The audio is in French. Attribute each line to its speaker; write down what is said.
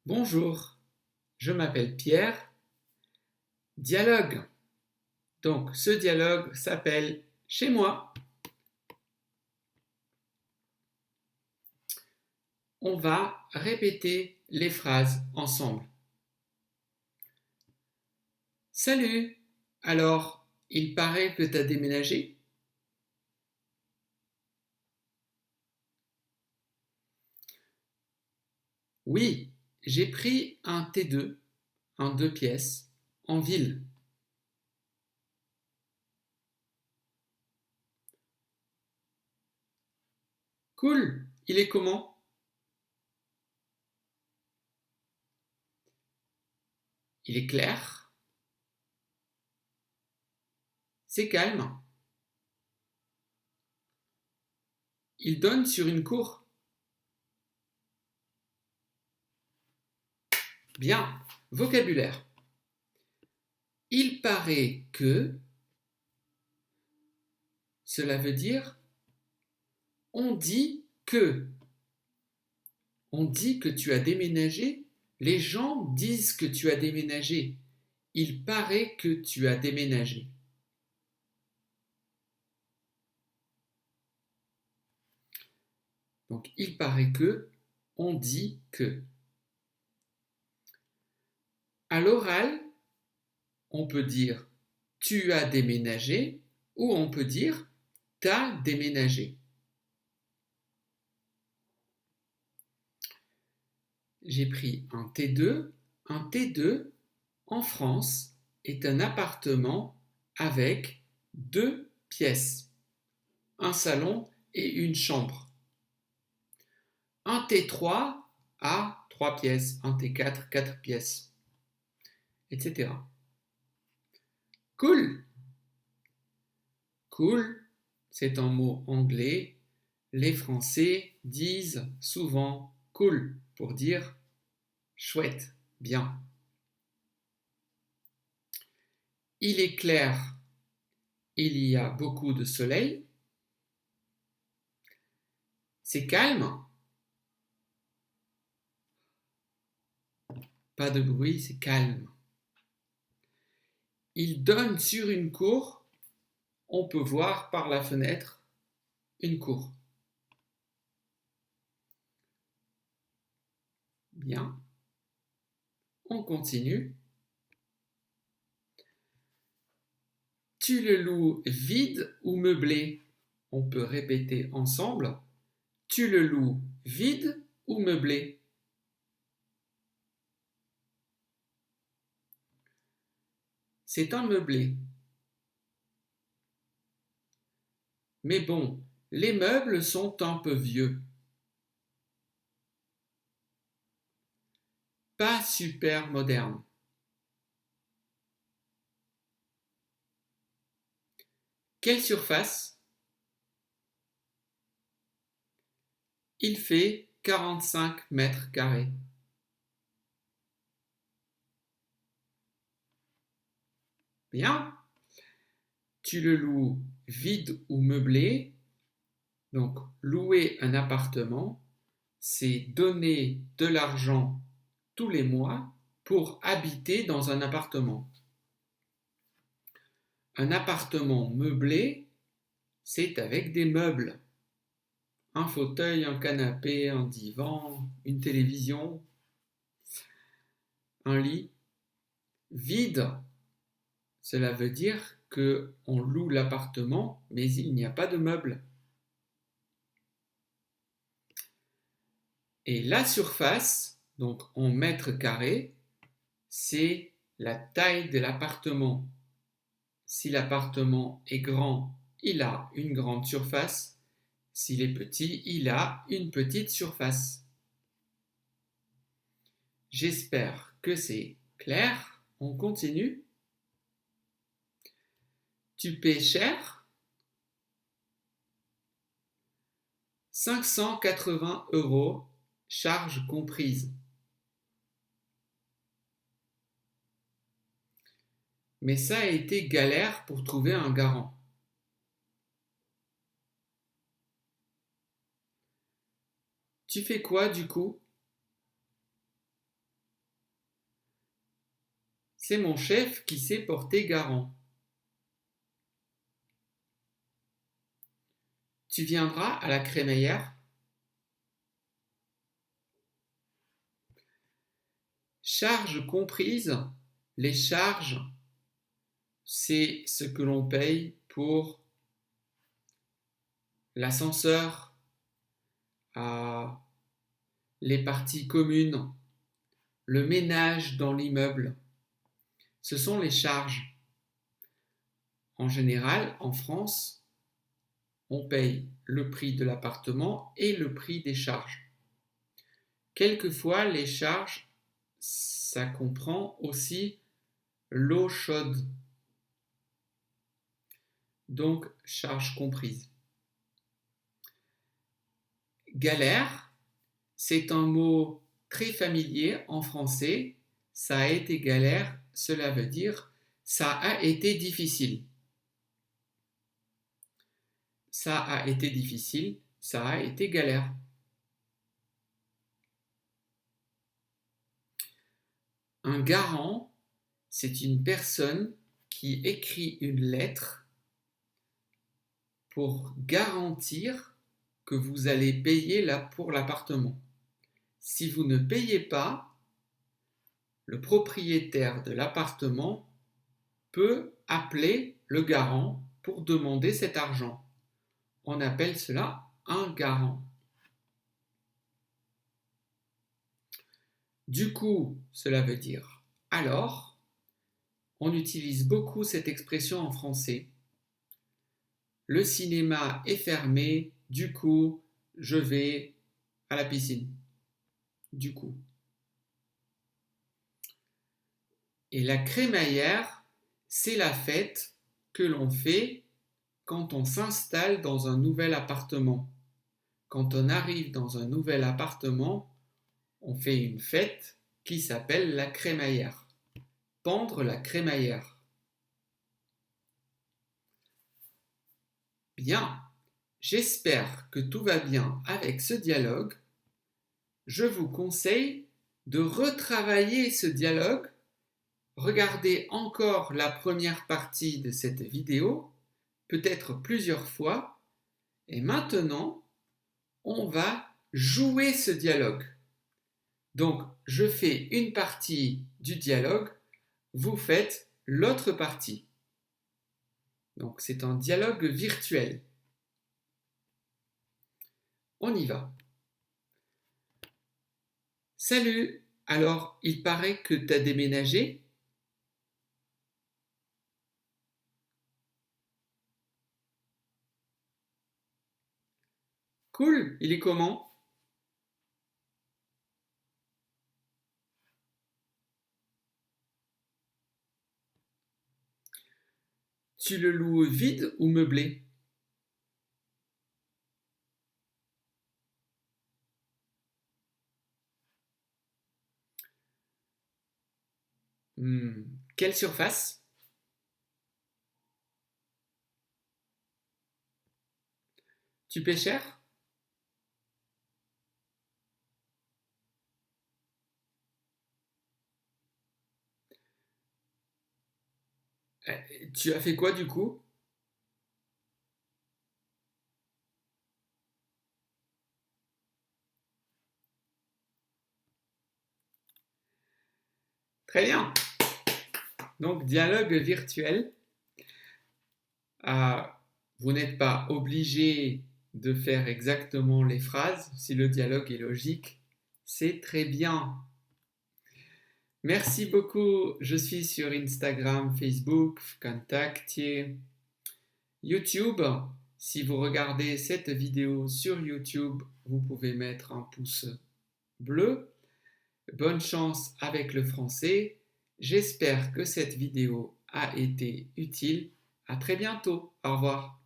Speaker 1: Bonjour, je m'appelle Pierre. Dialogue. Donc, ce dialogue s'appelle Chez moi. On va répéter les phrases ensemble. Salut! Alors, il paraît que tu as déménagé? Oui, j'ai pris un T2, en 2 pièces, en ville. Cool! Il est comment? Il est clair? C'est calme? Il donne sur une cour? Bien. Vocabulaire. Il paraît que, cela veut dire on dit que. On dit que tu as déménagé. Les gens disent que tu as déménagé. Il paraît que tu as déménagé. Donc, il paraît que, on dit que. À l'oral, on peut dire tu as déménagé ou on peut dire t'as déménagé. J'ai pris un T2. Un T2 en France est un appartement avec 2 pièces, un salon et une chambre. Un T3 a 3 pièces, un T4, 4 pièces, etc. Cool. Cool, c'est un mot anglais. Les Français disent souvent cool pour dire chouette, bien. Il est clair, il y a beaucoup de soleil. C'est calme, pas de bruit, c'est calme. Il donne sur une cour, on peut voir par la fenêtre une cour. Bien, on continue. Tu le loues vide ou meublé? On peut répéter ensemble. Tu le loues vide ou meublé? C'est un meublé. Mais bon, les meubles sont un peu vieux. Pas super moderne. Quelle surface? Il fait 45 mètres carrés. Bien. Tu le loues vide ou meublé. Donc, louer un appartement, c'est donner de l'argent tous les mois pour habiter dans un appartement. Un appartement meublé, c'est avec des meubles. Un fauteuil, un canapé, un divan, une télévision, un lit. Vide, cela veut dire qu'on loue l'appartement, mais il n'y a pas de meubles. Et la surface, donc en mètres carrés, c'est la taille de l'appartement. Si l'appartement est grand, il a une grande surface. S'il est petit, il a une petite surface. J'espère que c'est clair. On continue. Tu paies cher? 580 €, charges comprises. Mais ça a été galère pour trouver un garant. Tu fais quoi du coup? C'est mon chef qui s'est porté garant. Tu viendras à la crémaillère? Charges comprises. Les charges, c'est ce que l'on paye pour l'ascenseur, les parties communes, le ménage dans l'immeuble. Ce sont les charges. En général, en France, on paye le prix de l'appartement et le prix des charges. Quelquefois, les charges, ça comprend aussi l'eau chaude. Donc, charges comprises. Galère, c'est un mot très familier en français. Ça a été galère, cela veut dire ça a été difficile. Ça a été difficile, ça a été galère. Un garant, c'est une personne qui écrit une lettre pour garantir que vous allez payer pour l'appartement. Si vous ne payez pas, le propriétaire de l'appartement peut appeler le garant pour demander cet argent. On appelle cela un garant. Du coup, cela veut dire alors. On utilise beaucoup cette expression en français. Le cinéma est fermé, du coup, je vais à la piscine. Du coup. Et la crémaillère, c'est la fête que l'on fait quand on s'installe dans un nouvel appartement. Quand on arrive dans un nouvel appartement, on fait une fête qui s'appelle la crémaillère. Pendre la crémaillère. Bien, j'espère que tout va bien avec ce dialogue. Je vous conseille de retravailler ce dialogue. Regardez encore la première partie de cette vidéo, peut-être plusieurs fois, et maintenant, on va jouer ce dialogue. Donc, je fais une partie du dialogue, vous faites l'autre partie. Donc, c'est un dialogue virtuel. On y va. Salut, alors il paraît que tu as déménagé? Cool, il est comment? Tu le loues vide ou meublé? Quelle surface? Tu paies cher? Tu as fait quoi du coup? Très bien. Donc, dialogue virtuel. Vous n'êtes pas obligé de faire exactement les phrases si le dialogue est logique. C'est très bien. Merci beaucoup. Je suis sur Instagram, Facebook, Contactier, YouTube. Si vous regardez cette vidéo sur YouTube, vous pouvez mettre un pouce bleu. Bonne chance avec le français. J'espère que cette vidéo a été utile. À très bientôt. Au revoir.